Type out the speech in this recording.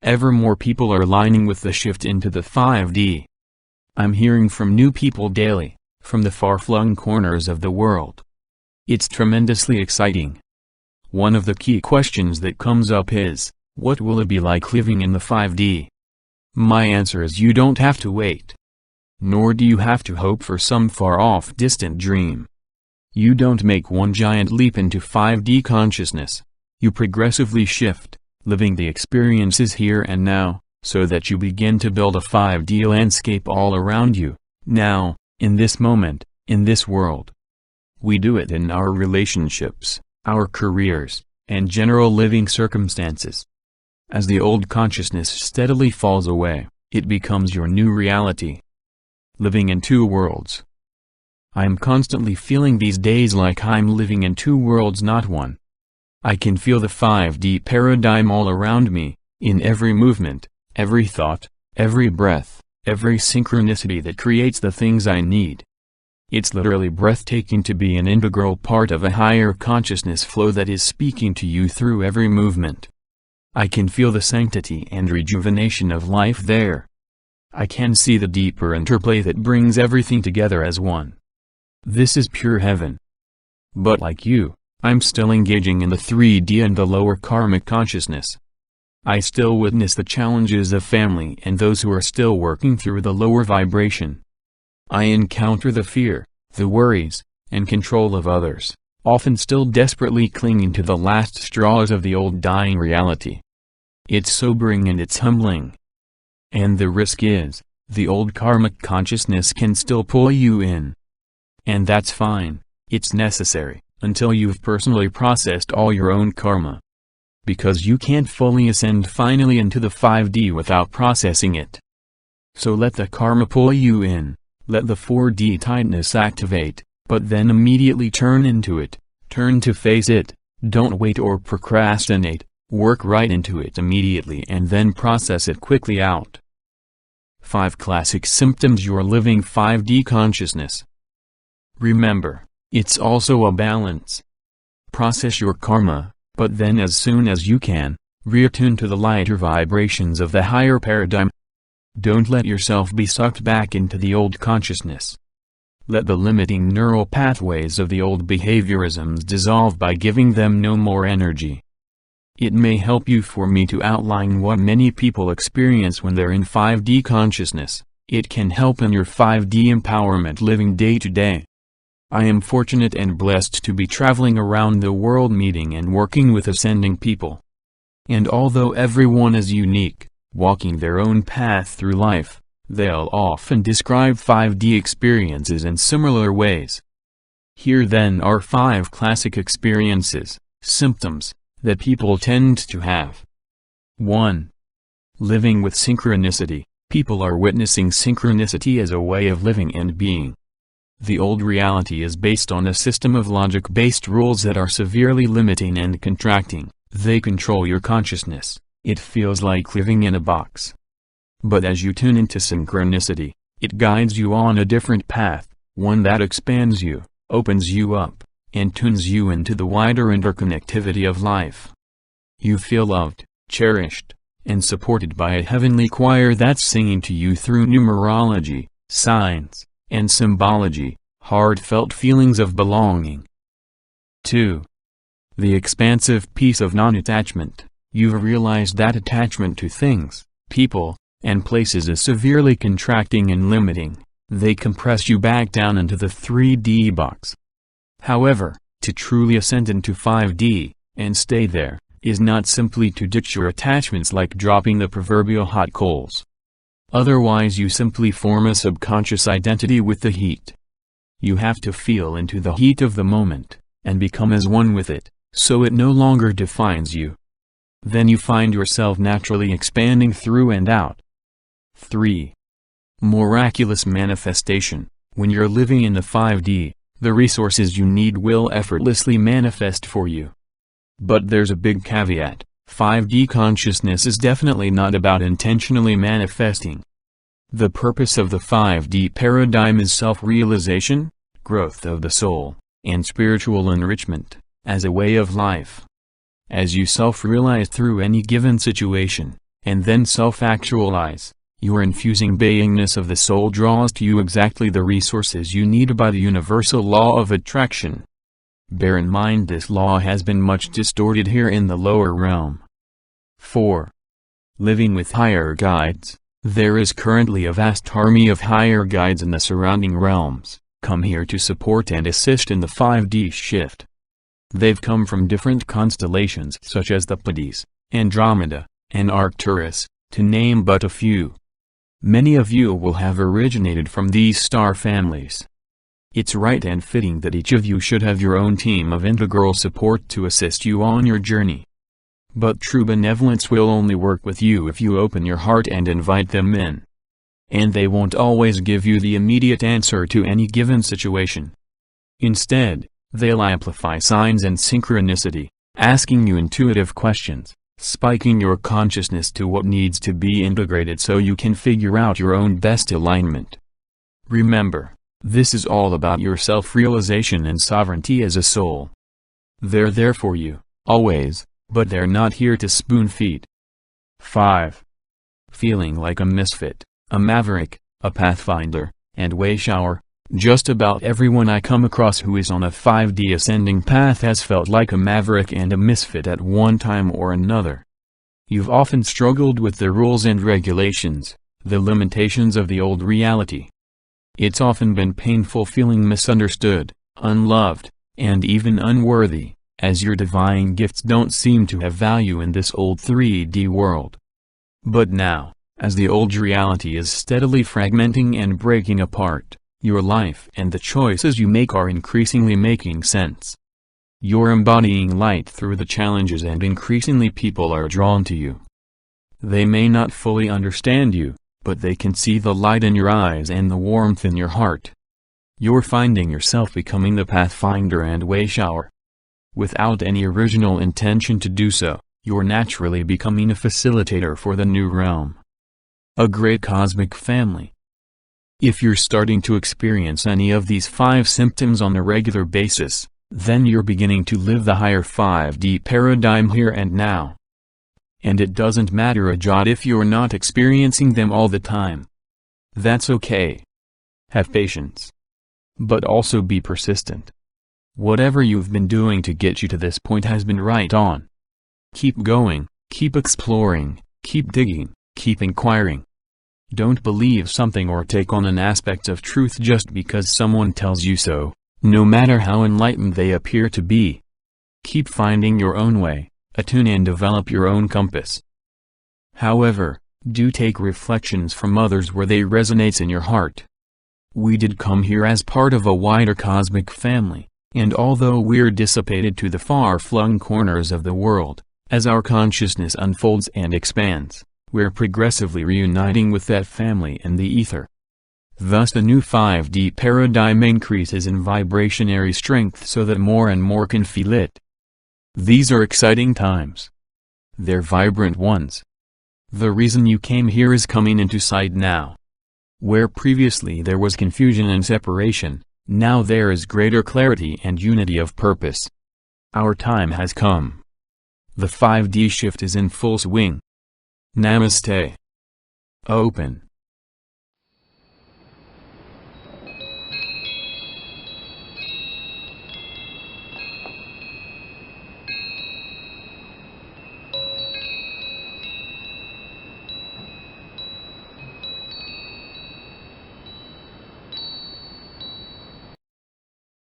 ever more people are aligning with the shift into the 5D. I'm hearing from new people daily, from the far-flung corners of the world. It's tremendously exciting. One of the key questions that comes up is, what will it be like living in the 5D? My answer is you don't have to wait. Nor do you have to hope for some far-off distant dream. You don't make one giant leap into 5D consciousness. You progressively shift, living the experiences here and now, so that you begin to build a 5D landscape all around you, now, in this moment, in this world. We do it in our relationships, our careers, and general living circumstances. As the old consciousness steadily falls away, it becomes your new reality. Living in two worlds. I am constantly feeling these days like I'm living in two worlds, not one. I can feel the 5D paradigm all around me, in every movement, every thought, every breath, every synchronicity that creates the things I need. It's literally breathtaking to be an integral part of a higher consciousness flow that is speaking to you through every movement. I can feel the sanctity and rejuvenation of life there. I can see the deeper interplay that brings everything together as one. This is pure heaven. But like you, I'm still engaging in the 3D and the lower karmic consciousness. I still witness the challenges of family and those who are still working through the lower vibration. I encounter the fear, the worries, and control of others, often still desperately clinging to the last straws of the old dying reality. It's sobering and it's humbling. And the risk is, the old karmic consciousness can still pull you in. And that's fine, it's necessary, until you've personally processed all your own karma. Because you can't fully ascend finally into the 5D without processing it. So let the karma pull you in, let the 4D tightness activate, but then immediately turn into it, turn to face it, don't wait or procrastinate, work right into it immediately and then process it quickly out. 5 classic symptoms you're living 5D consciousness. Remember, it's also a balance. Process your karma, but then as soon as you can, reattune to the lighter vibrations of the higher paradigm. Don't let yourself be sucked back into the old consciousness. Let the limiting neural pathways of the old behaviorisms dissolve by giving them no more energy. It may help you for me to outline what many people experience when they're in 5D consciousness. It can help in your 5D empowerment living day to day. I am fortunate and blessed to be traveling around the world meeting and working with ascending people. And although everyone is unique, walking their own path through life, they'll often describe 5D experiences in similar ways. Here then are 5 classic experiences, symptoms, that people tend to have. 1. Living with synchronicity. People are witnessing synchronicity as a way of living and being. The old reality is based on a system of logic-based rules that are severely limiting and contracting. They control your consciousness. It feels like living in a box. But as you tune into synchronicity, it guides you on a different path, one that expands you, opens you up, and tunes you into the wider interconnectivity of life. You feel loved, cherished, and supported by a heavenly choir that's singing to you through numerology, signs, and symbology, heartfelt feelings of belonging. 2. The expansive peace of non-attachment. You've realized that attachment to things, people, and places is severely contracting and limiting. They compress you back down into the 3D box. However, to truly ascend into 5D, and stay there, is not simply to ditch your attachments like dropping the proverbial hot coals. Otherwise you simply form a subconscious identity with the heat. You have to feel into the heat of the moment, and become as one with it, so it no longer defines you. Then you find yourself naturally expanding through and out. 3. Miraculous manifestation. When you're living in the 5D, the resources you need will effortlessly manifest for you. But there's a big caveat. 5D consciousness is definitely not about intentionally manifesting. The purpose of the 5D paradigm is self-realization, growth of the soul, and spiritual enrichment, as a way of life. As you self-realize through any given situation, and then self-actualize. Your infusing beingness of the soul draws to you exactly the resources you need by the universal law of attraction. Bear in mind this law has been much distorted here in the lower realm. 4. Living with higher guides. There is currently a vast army of higher guides in the surrounding realms, come here to support and assist in the 5D shift. They've come from different constellations such as the Pleiades, Andromeda, and Arcturus, to name but a few. Many of you will have originated from these star families. It's right and fitting that each of you should have your own team of integral support to assist you on your journey. But true benevolence will only work with you if you open your heart and invite them in. And they won't always give you the immediate answer to any given situation. Instead, they'll amplify signs and synchronicity, asking you intuitive questions, spiking your consciousness to what needs to be integrated so you can figure out your own best alignment. Remember, this is all about your self-realization and sovereignty as a soul. They're there for you, always, but they're not here to spoon-feed. 5. Feeling like a misfit, a maverick, a pathfinder, and wayshower. Just about everyone I come across who is on a 5D ascending path has felt like a maverick and a misfit at one time or another. You've often struggled with the rules and regulations, the limitations of the old reality. It's often been painful feeling misunderstood, unloved, and even unworthy, as your divine gifts don't seem to have value in this old 3D world. But now, as the old reality is steadily fragmenting and breaking apart, your life and the choices you make are increasingly making sense. You're embodying light through the challenges and increasingly people are drawn to you. They may not fully understand you, but they can see the light in your eyes and the warmth in your heart. You're finding yourself becoming the pathfinder and wayshower. Without any original intention to do so, you're naturally becoming a facilitator for the new realm. A great cosmic family. If you're starting to experience any of these 5 symptoms on a regular basis, then you're beginning to live the higher 5D paradigm here and now. And it doesn't matter a jot if you're not experiencing them all the time. That's okay. Have patience. But also be persistent. Whatever you've been doing to get you to this point has been right on. Keep going, keep exploring, keep digging, keep inquiring. Don't believe something or take on an aspect of truth just because someone tells you so, no matter how enlightened they appear to be. Keep finding your own way, attune and develop your own compass. However, do take reflections from others where they resonate in your heart. We did come here as part of a wider cosmic family, and although we're dissipated to the far-flung corners of the world, as our consciousness unfolds and expands, we're progressively reuniting with that family in the ether. Thus the new 5D paradigm increases in vibrationary strength so that more and more can feel it. These are exciting times. They're vibrant ones. The reason you came here is coming into sight now. Where previously there was confusion and separation, now there is greater clarity and unity of purpose. Our time has come. The 5D shift is in full swing. Namaste. Open.